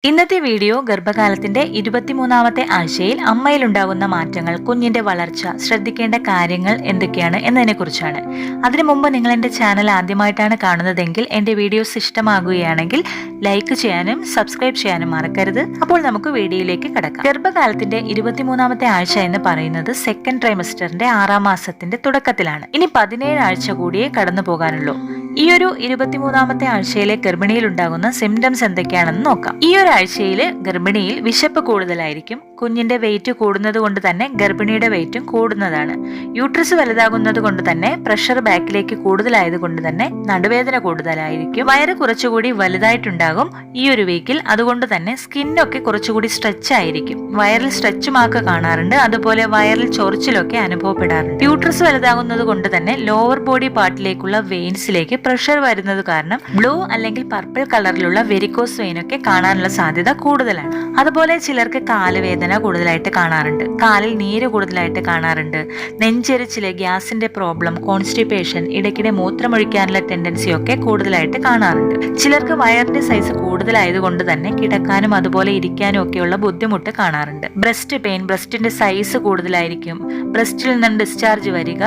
ഇന്നത്തെ വീഡിയോ ഗർഭകാലത്തിന്റെ 23ാമത്തെ ആഴ്ചയിൽ അമ്മയിലുണ്ടാകുന്ന മാറ്റങ്ങൾ, കുഞ്ഞിന്റെ വളർച്ച, ശ്രദ്ധിക്കേണ്ട കാര്യങ്ങൾ എന്തൊക്കെയാണ് എന്നതിനെ കുറിച്ചാണ്. അതിനു മുമ്പ് നിങ്ങൾ എന്റെ ചാനൽ ആദ്യമായിട്ടാണ് കാണുന്നതെങ്കിൽ എന്റെ വീഡിയോസ് ഇഷ്ടമാകുകയാണെങ്കിൽ ലൈക്ക് ചെയ്യാനും സബ്സ്ക്രൈബ് ചെയ്യാനും മറക്കരുത്. അപ്പോൾ നമുക്ക് വീഡിയോയിലേക്ക് കടക്കാം. ഗർഭകാലത്തിന്റെ 23ാമത്തെ ആഴ്ച എന്ന് പറയുന്നത് സെക്കൻഡ് ട്രൈമസ്റ്ററിന്റെ 6ാം മാസത്തിന്റെ തുടക്കത്തിലാണ്. ഇനി 17 ആഴ്ച കൂടിയേ കടന്നു പോകാനുള്ളൂ. ഈ ഒരു 23ാമത്തെ ആഴ്ചയിലെ ഗർഭിണിയിൽ ഉണ്ടാകുന്ന സിംറ്റംസ് എന്തൊക്കെയാണെന്ന് നോക്കാം. ഈ ഒരു ആഴ്ചയിൽ ഗർഭിണിയിൽ വിശപ്പ് കൂടുതലായിരിക്കും. കുഞ്ഞിന്റെ വെയിറ്റ് കൂടുന്നത് കൊണ്ട് തന്നെ ഗർഭിണിയുടെ വെയിറ്റും കൂടുന്നതാണ്. യൂട്രസ് വലുതാകുന്നത് കൊണ്ട് തന്നെ പ്രഷർ ബാക്കിലേക്ക് കൂടുതലായത് കൊണ്ട് തന്നെ നടുവേദന കൂടുതലായിരിക്കും. വയറ് കുറച്ചുകൂടി വലുതായിട്ടുണ്ടാകും ഈ ഒരു വീക്കിൽ. അതുകൊണ്ട് തന്നെ സ്കിന്നൊക്കെ കുറച്ചുകൂടി സ്ട്രെച്ച് ആയിരിക്കും. വയറിൽ സ്ട്രെച്ച് മാർക്ക് കാണാറുണ്ട്. അതുപോലെ വയറിൽ ചൊറിച്ചിലൊക്കെ അനുഭവപ്പെടാറുണ്ട്. യൂട്രസ് വലുതാകുന്നത് കൊണ്ട് തന്നെ ലോവർ ബോഡി പാർട്ടിലേക്കുള്ള വെയിൻസിലേക്ക് പ്രഷർ വരുന്നത് കാരണം ബ്ലൂ അല്ലെങ്കിൽ പർപ്പിൾ കളറിലുള്ള വെരിക്കോസ് വെയിനൊക്കെ കാണാനുള്ള സാധ്യത കൂടുതലാണ്. അതുപോലെ ചിലർക്ക് കാലുവേദന കൂടുതലായിട്ട് കാണാറുണ്ട്. കാലിൽ നീര് കൂടുതലായിട്ട് കാണാറുണ്ട്. നെഞ്ചെരിച്ചില്, ഗ്യാസിന്റെ പ്രോബ്ലം, കോൺസ്റ്റിപ്പേഷൻ, ഇടയ്ക്കിടെ മൂത്രമൊഴിക്കാനുള്ള ടെൻഡൻസി ഒക്കെ കൂടുതലായിട്ട് കാണാറുണ്ട്. ചിലർക്ക് വയറിന്റെ സൈസ് കൂടുതലായതുകൊണ്ട് തന്നെ കിടക്കാനും അതുപോലെ ഇരിക്കാനും ഒക്കെയുള്ള ബുദ്ധിമുട്ട് കാണാറുണ്ട്. ബ്രസ്റ്റ് പെയിൻ, ബ്രസ്റ്റിന്റെ സൈസ് കൂടുതലായിരിക്കും, ബ്രസ്റ്റിൽ നിന്ന് ഡിസ്ചാർജ് വരിക,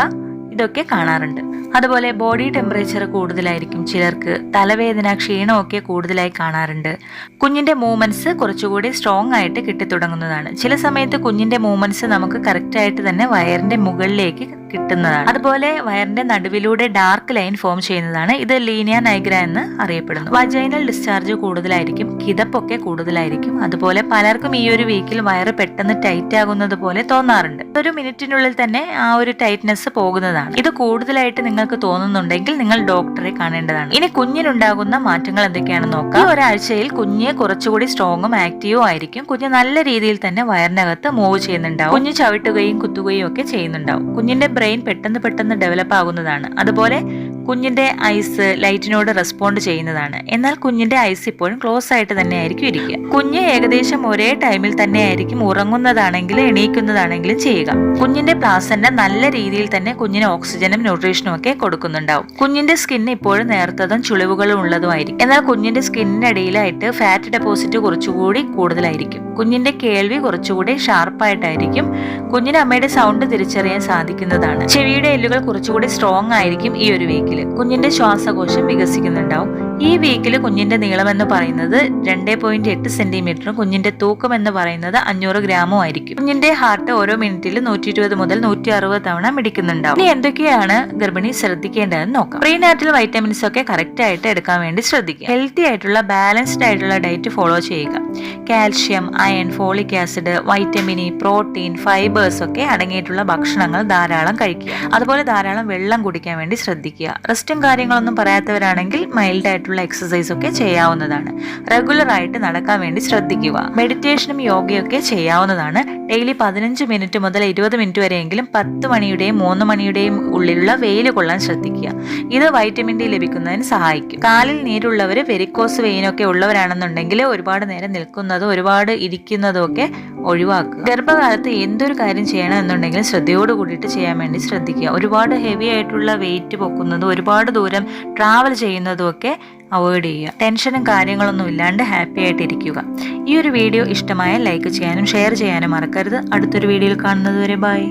ഇതൊക്കെ കാണാറുണ്ട്. അതുപോലെ ബോഡി ടെമ്പറേച്ചർ കൂടുതലായിരിക്കും. ചിലർക്ക് തലവേദന, ക്ഷീണമൊക്കെ കൂടുതലായി കാണാറുണ്ട്. കുഞ്ഞിന്റെ മൂവ്മെന്റ്സ് കുറച്ചുകൂടി സ്ട്രോങ് ആയിട്ട് കിട്ടിത്തുടങ്ങുന്നതാണ്. ചില സമയത്ത് കുഞ്ഞിന്റെ മൂവ്മെന്റ്സ് നമുക്ക് കറക്റ്റ് ആയിട്ട് തന്നെ വയറിന്റെ മുകളിലേക്ക് കിട്ടുന്നതാണ്. അതുപോലെ വയറിന്റെ നടുവിലൂടെ ഡാർക്ക് ലൈൻ ഫോം ചെയ്യുന്നതാണ്. ഇത് ലീനിയ നൈഗ്ര എന്ന് അറിയപ്പെടുന്നു. വജൈനൽ ഡിസ്ചാർജ് കൂടുതലായിരിക്കും. കിതപ്പൊക്കെ കൂടുതലായിരിക്കും. അതുപോലെ പലർക്കും ഈ ഒരു വീക്കിൽ വയറ് പെട്ടെന്ന് ടൈറ്റ് ആകുന്നത് പോലെ തോന്നാറുണ്ട്. ഒരു മിനിറ്റിനുള്ളിൽ തന്നെ ആ ഒരു ടൈറ്റ്നെസ് പോകുന്നതാണ്. ഇത് കൂടുതലായിട്ട് നിങ്ങൾക്ക് തോന്നുന്നുണ്ടെങ്കിൽ നിങ്ങൾ ഡോക്ടറെ കാണേണ്ടതാണ്. ഇനി കുഞ്ഞിനുണ്ടാകുന്ന മാറ്റങ്ങൾ എന്തൊക്കെയാണെന്ന് നോക്കാം. ഈ ഒരാഴ്ചയിൽ കുഞ്ഞ് കുറച്ചുകൂടി സ്ട്രോങ്ങും ആക്റ്റീവും ആയിരിക്കും. കുഞ്ഞ് നല്ല രീതിയിൽ തന്നെ വയറിനകത്ത് മൂവ് ചെയ്യുന്നുണ്ടാവും. കുഞ്ഞ് ചവിട്ടുകയും കുത്തുകയും ഒക്കെ ചെയ്യുന്നുണ്ടാവും. കുഞ്ഞിന്റെ ബ്രെയിൻ പെട്ടെന്ന് ഡെവലപ്പ് ആകുന്നതാണ്. അതുപോലെ കുഞ്ഞിന്റെ ഐസ് ലൈറ്റിനോട് റെസ്പോണ്ട് ചെയ്യുന്നതാണ്. എന്നാൽ കുഞ്ഞിന്റെ ഐസ് ഇപ്പോഴും ക്ലോസ് ആയിട്ട് തന്നെ ആയിരിക്കും ഇരിക്കുക. കുഞ്ഞ് ഏകദേശം ഒരേ ടൈമിൽ തന്നെ ആയിരിക്കും ഉറങ്ങുന്നതാണെങ്കിലും എണീക്കുന്നതാണെങ്കിലും ചെയ്യുക. കുഞ്ഞിന്റെ പ്ലാസന്റ നല്ല രീതിയിൽ തന്നെ കുഞ്ഞിന് ഓക്സിജനും ന്യൂട്രീഷനും ഒക്കെ കൊടുക്കുന്നുണ്ടാവും. കുഞ്ഞിന്റെ സ്കിൻ ഇപ്പോഴും നേർത്തതും ചുളിവുകളും ഉള്ളതുമായിരിക്കും. എന്നാൽ കുഞ്ഞിന്റെ സ്കിന്നിനിടയിലായിട്ട് ഫാറ്റ് ഡെപ്പോസിറ്റ് കുറച്ചുകൂടി കൂടുതലായിരിക്കും. കുഞ്ഞിന്റെ കേൾവി കുറച്ചുകൂടി ഷാർപ്പായിട്ടായിരിക്കും. കുഞ്ഞിന് അമ്മയുടെ സൗണ്ട് തിരിച്ചറിയാൻ സാധിക്കുന്നതാണ്. ചെവിയുടെ എല്ലുകൾ കുറച്ചുകൂടി സ്ട്രോങ് ആയിരിക്കും ഈ ഒരു വീക്കിൽ. കുഞ്ഞിന്റെ ശ്വാസകോശം വികസിക്കുന്നുണ്ടാവും. ഈ വീക്കിൽ കുഞ്ഞിന്റെ നീളം എന്ന് പറയുന്നത് 2.8 സെന്റിമീറ്ററും കുഞ്ഞിന്റെ തൂക്കം എന്ന് പറയുന്നത് 500 ഗ്രാമും ആയിരിക്കും. കുഞ്ഞിന്റെ ഹാർട്ട് ഓരോ മിനിറ്റിൽ 120 മുതൽ 160 തവണ മിടിക്കുന്നുണ്ടാവും. ഇനി എന്തൊക്കെയാണ് ഗർഭിണി ശ്രദ്ധിക്കേണ്ടതെന്ന് നോക്കാം. പ്രീനാറ്റൽ വൈറ്റമിൻസ് ഒക്കെ കറക്റ്റ് ആയിട്ട് എടുക്കാൻ വേണ്ടി ശ്രദ്ധിക്കുക. ഹെൽത്തി ആയിട്ടുള്ള ബാലൻസ്ഡ് ആയിട്ടുള്ള ഡയറ്റ് ഫോളോ ചെയ്യുക. Calcium, iron, folic acid, vitamin E, protein, fibres ഒക്കെ അടങ്ങിയിട്ടുള്ള ഭക്ഷണങ്ങൾ ധാരാളം കഴിക്കുക. അതുപോലെ ധാരാളം വെള്ളം കുടിക്കാൻ വേണ്ടി ശ്രദ്ധിക്കുക. റെസ്റ്റും കാര്യങ്ങളൊന്നും പറയാത്തവരാണെങ്കിൽ മൈൽഡ് ആയിട്ടുള്ള എക്സസൈസ് ഒക്കെ ചെയ്യാവുന്നതാണ്. റെഗുലർ ആയിട്ട് നടക്കാൻ വേണ്ടി ശ്രദ്ധിക്കുക. മെഡിറ്റേഷനും യോഗയൊക്കെ ചെയ്യാവുന്നതാണ്. ഡെയിലി 15 മിനിറ്റ് മുതൽ 20 മിനിറ്റ് വരെയെങ്കിലും 10 മണിയുടെയും 3 മണിയുടെയും ഉള്ളിലുള്ള വെയിൽ കൊള്ളാൻ ശ്രദ്ധിക്കുക. ഇത് വൈറ്റമിൻ ഡി ലഭിക്കുന്നതിന് സഹായിക്കും. കാലിൽ നീരുള്ളവര്, വെരിക്കോസ് വെയിനൊക്കെ ഉള്ളവരാണെന്നുണ്ടെങ്കിൽ ഒരുപാട് നേരം നിൽക്കുന്നതും ഒരുപാട് ഇരിക്കുന്നതും ഒക്കെ ഒഴിവാക്കുക. ഗർഭകാലത്ത് എന്തൊരു കാര്യം ചെയ്യണം എന്നുണ്ടെങ്കിലും ശ്രദ്ധയോട് കൂടിയിട്ട് ചെയ്യാൻ വേണ്ടി ശ്രദ്ധിക്കുക. ഒരുപാട് ഹെവി ആയിട്ടുള്ള വെയിറ്റ് പൊക്കുന്നതും ഒരുപാട് ദൂരം ട്രാവൽ ചെയ്യുന്നതും ഒക്കെ അവോയ്ഡ് ചെയ്യുക. ടെൻഷനും കാര്യങ്ങളൊന്നും ഇല്ലാണ്ട് ഹാപ്പി ആയിട്ടിരിക്കുക. ഈ ഒരു വീഡിയോ ഇഷ്ടമായ ലൈക്ക് ചെയ്യാനും ഷെയർ ചെയ്യാനും മറക്കരുത്. അടുത്തൊരു വീഡിയോയിൽ കാണുന്നത് വരെ ബൈ.